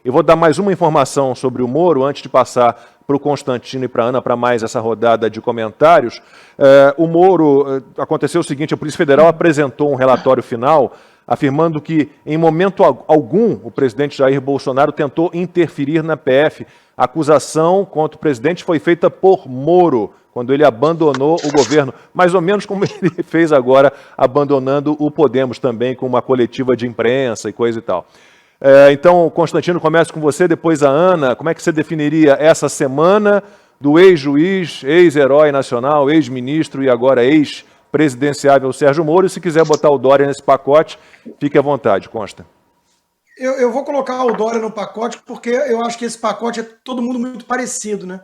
Eu vou dar mais uma informação sobre o Moro, antes de passar para o Constantino e para a Ana para mais essa rodada de comentários. O Moro, aconteceu o seguinte, a Polícia Federal apresentou um relatório final afirmando que, em momento algum, o presidente Jair Bolsonaro tentou interferir na PF. A acusação contra o presidente foi feita por Moro, quando ele abandonou o governo, mais ou menos como ele fez agora, abandonando o Podemos também, com uma coletiva de imprensa e coisa e tal. Então, Constantino, começa com você, depois a Ana. Como é que você definiria essa semana do ex-juiz, ex-herói nacional, ex-ministro e agora ex-presidenciável Sérgio Moro? E se quiser botar o Dória nesse pacote, fique à vontade, Consta. Eu vou colocar o Dória no pacote porque eu acho que esse pacote é todo mundo muito parecido, né?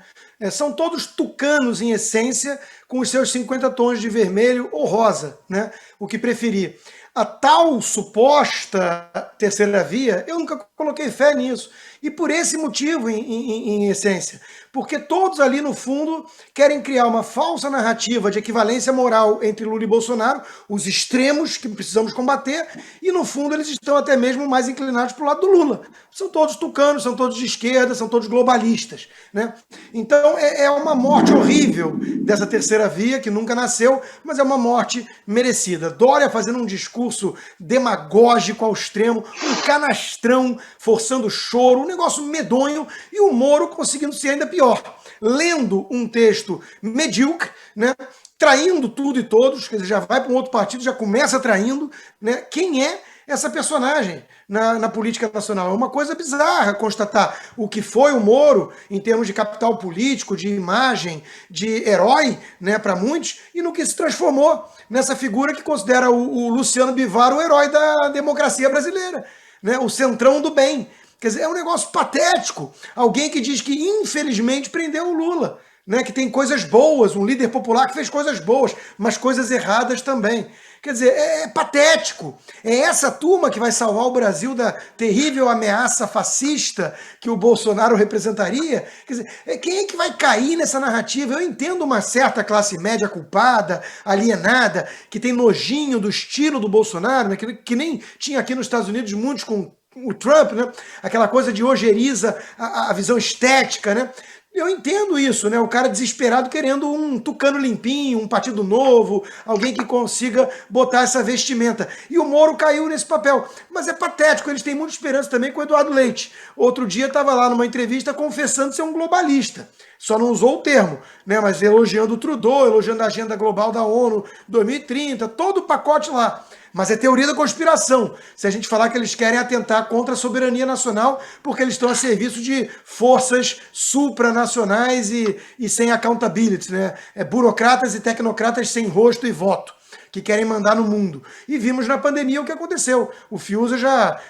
São todos tucanos em essência, com os seus 50 tons de vermelho ou rosa, né? O que preferir. A tal suposta terceira via, eu nunca coloquei fé nisso. E por esse motivo, em essência. Porque todos ali, no fundo, querem criar uma falsa narrativa de equivalência moral entre Lula e Bolsonaro, os extremos que precisamos combater, e no fundo eles estão até mesmo mais inclinados para o lado do Lula. São todos tucanos, são todos de esquerda, são todos globalistas, né? Então é uma morte horrível dessa terceira via, que nunca nasceu, mas é uma morte merecida. Dória fazendo um discurso demagógico ao extremo, um canastrão forçando choro, um negócio medonho, e o Moro conseguindo ser ainda pior, lendo um texto medíocre, né, traindo tudo e todos, quer dizer, já vai para um outro partido, já começa traindo, né? Quem é essa personagem na política nacional? É uma coisa bizarra constatar o que foi o Moro em termos de capital político, de imagem, de herói, né, para muitos, e no que se transformou nessa figura que considera o Luciano Bivar o herói da democracia brasileira, né, o centrão do bem. Quer dizer, é um negócio patético. Alguém que diz que, infelizmente, prendeu o Lula, né, que tem coisas boas, um líder popular que fez coisas boas, mas coisas erradas também. Quer dizer, é patético. É essa turma que vai salvar o Brasil da terrível ameaça fascista que o Bolsonaro representaria? Quer dizer, quem é que vai cair nessa narrativa? Eu entendo uma certa classe média culpada, alienada, que tem nojinho do estilo do Bolsonaro, né, que nem tinha aqui nos Estados Unidos muitos com o Trump, né? Aquela coisa de ojeriza a visão estética, né? Eu entendo isso, né? O cara desesperado querendo um tucano limpinho, um partido novo, alguém que consiga botar essa vestimenta. E o Moro caiu nesse papel. Mas é patético, eles têm muita esperança também com o Eduardo Leite. Outro dia estava lá numa entrevista confessando ser um globalista. Só não usou o termo, né? Mas elogiando o Trudeau, elogiando a agenda global da ONU 2030, todo o pacote lá. Mas é teoria da conspiração, se a gente falar que eles querem atentar contra a soberania nacional porque eles estão a serviço de forças supranacionais e sem accountability, né? Burocratas e tecnocratas sem rosto e voto, que querem mandar no mundo. E vimos na pandemia o que aconteceu. O Fiuza já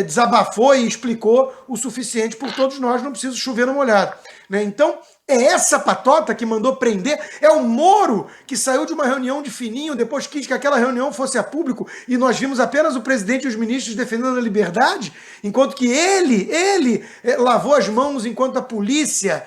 desabafou e explicou o suficiente por todos nós, não precisa chover no molhado, né? Então, é essa patota que mandou prender, é o Moro que saiu de uma reunião de fininho, depois quis que aquela reunião fosse a público e nós vimos apenas o presidente e os ministros defendendo a liberdade, enquanto que ele lavou as mãos enquanto a polícia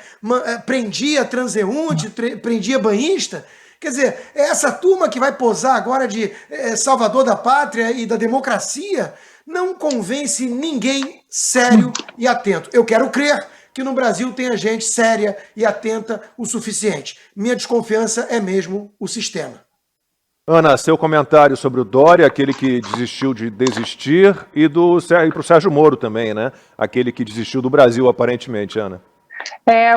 prendia transeunte, prendia banhista. Quer dizer, é essa turma que vai posar agora de salvador da pátria e da democracia, não convence ninguém sério e atento. Eu quero crer que no Brasil tenha gente séria e atenta o suficiente. Minha desconfiança é mesmo o sistema. Ana, seu comentário sobre o Dória, aquele que desistiu de desistir, e para o Sérgio Moro também, né? Aquele que desistiu do Brasil, aparentemente, Ana.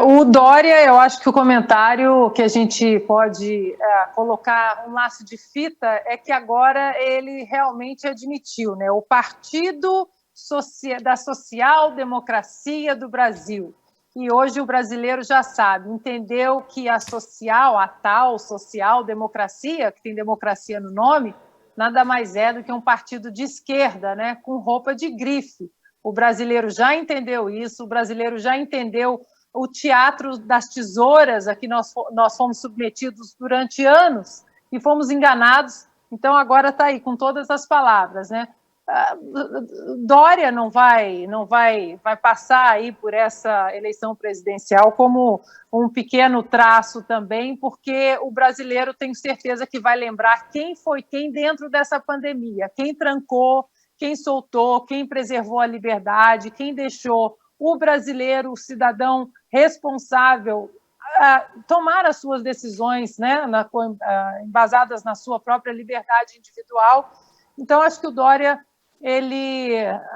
O Dória, eu acho que o comentário que a gente pode colocar um laço de fita é que agora ele realmente admitiu, né? O partido da social-democracia do Brasil. E hoje o brasileiro já sabe, entendeu que a tal social-democracia, que tem democracia no nome, nada mais é do que um partido de esquerda, né, com roupa de grife. O brasileiro já entendeu isso, o brasileiro já entendeu o teatro das tesouras a que nós fomos submetidos durante anos e fomos enganados. Então, agora está aí, com todas as palavras, né? Dória vai passar aí por essa eleição presidencial como um pequeno traço também, porque o brasileiro, tenho certeza que vai lembrar quem foi quem dentro dessa pandemia, quem trancou, quem soltou, quem preservou a liberdade, quem deixou o brasileiro, o cidadão responsável, tomar as suas decisões, né, embasadas na sua própria liberdade individual. Então, acho que o Dória,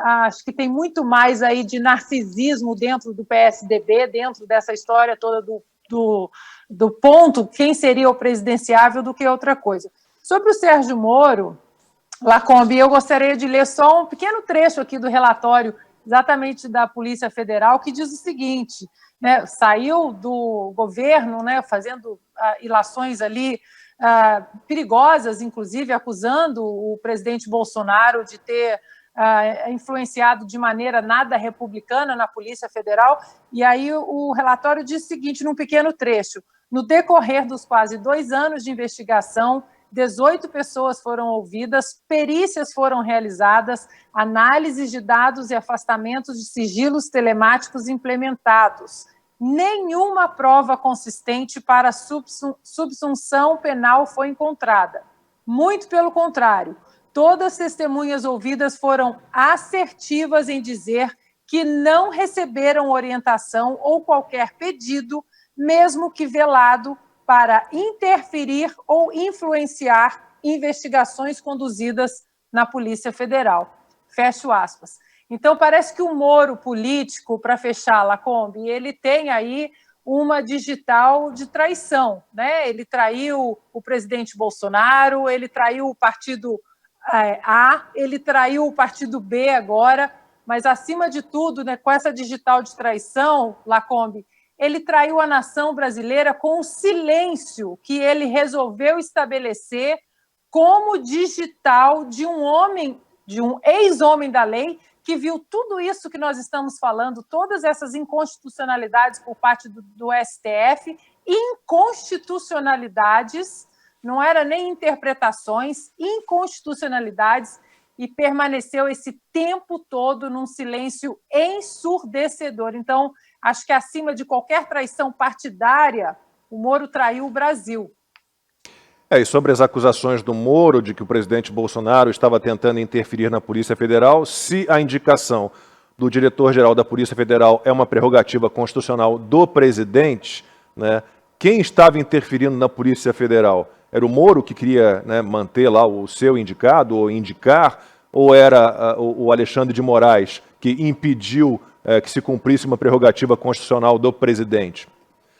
acho que tem muito mais aí de narcisismo dentro do PSDB, dentro dessa história toda do ponto, quem seria o presidenciável, do que outra coisa. Sobre o Sérgio Moro, Lacombe, eu gostaria de ler só um pequeno trecho aqui do relatório, exatamente da Polícia Federal, que diz o seguinte, né, saiu do governo, né, fazendo ilações ali perigosas, inclusive acusando o presidente Bolsonaro de ter influenciado de maneira nada republicana na Polícia Federal, e aí o relatório diz o seguinte, num pequeno trecho: no decorrer dos quase 2 anos de investigação, 18 pessoas foram ouvidas, perícias foram realizadas, análises de dados e afastamentos de sigilos telemáticos implementados. Nenhuma prova consistente para subsunção penal foi encontrada. Muito pelo contrário, todas as testemunhas ouvidas foram assertivas em dizer que não receberam orientação ou qualquer pedido, mesmo que velado, para interferir ou influenciar investigações conduzidas na Polícia Federal. Fecho aspas. Então, parece que o Moro político, para fechar, Lacombe, ele tem aí uma digital de traição, né? Ele traiu o presidente Bolsonaro, ele traiu o partido A, ele traiu o partido B agora, mas, acima de tudo, né, com essa digital de traição, Lacombe, ele traiu a nação brasileira com o silêncio que ele resolveu estabelecer como digital de um homem, de um ex-homem da lei, que viu tudo isso que nós estamos falando, todas essas inconstitucionalidades por parte do STF, inconstitucionalidades, não era nem interpretações, inconstitucionalidades, e permaneceu esse tempo todo num silêncio ensurdecedor. Então, acho que acima de qualquer traição partidária, o Moro traiu o Brasil. E sobre as acusações do Moro de que o presidente Bolsonaro estava tentando interferir na Polícia Federal, se a indicação do diretor-geral da Polícia Federal é uma prerrogativa constitucional do presidente, né, quem estava interferindo na Polícia Federal? Era o Moro que queria, né, manter lá o seu indicado ou indicar, ou era o Alexandre de Moraes que impediu que se cumprisse uma prerrogativa constitucional do presidente?